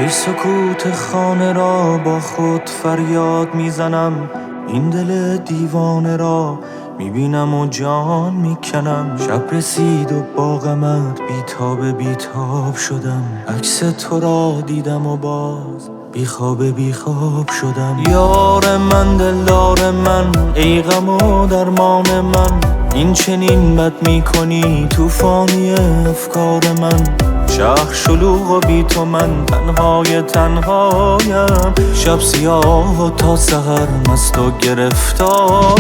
ای سکوت خانه را با خود فریاد میزنم، این دل دیوانه را میبینم و جان میکنم. شب رسید و با غمت بیتاب شدم، عکس تو را دیدم و باز بیخواب شدم. یار من دلدار من، ای غم و درمان من، این چنین بد میکنی توفانی افکار من. شهر شلوغ و بی تو من تنهایم، شب سیاه و تا سحر مست و گرفتارم.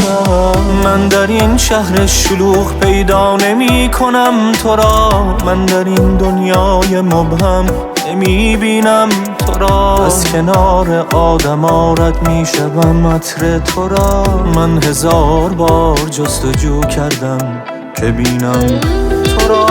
من در این شهر شلوغ پیدا نمی کنم تو را، من در این دنیای مبهم نمی بینم تو را. از کنار آدما رد می شدم عطر تو را، من هزار بار جستجو کردم که بینم تو را.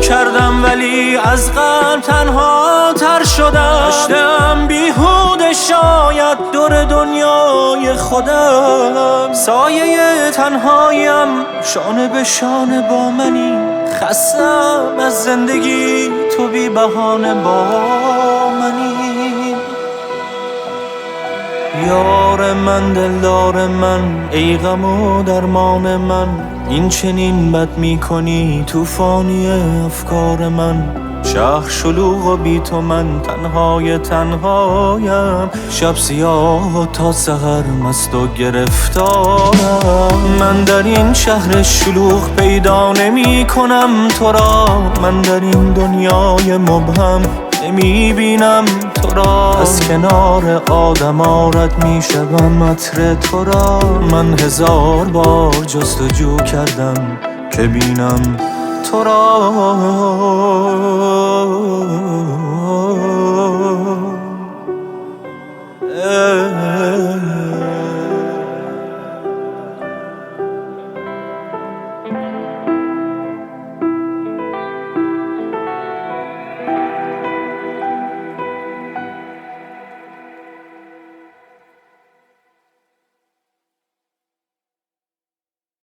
کردم ولی از غم تنها تر شدم، داشتم بیهوده شاید دور دنیای خودم. سایه تنهایم شانه به شانه با منی، خستم از زندگی تو بی بهانه با منی. یار من دلدار من، ای غم و درمان من، این چنین بد میکنی توفانی افکار من. شهر شلوغ و بی تو من تنهایم، شب سیاه و تا سحر مست و گرفتارم. من در این شهر شلوغ پیدا نمی کنم تو را، من در این دنیای مبهم نمی بینم تو را. از کنار آدما رد می شدم عطر تو را، من هزار بار جستجو کردم که بینم تو را.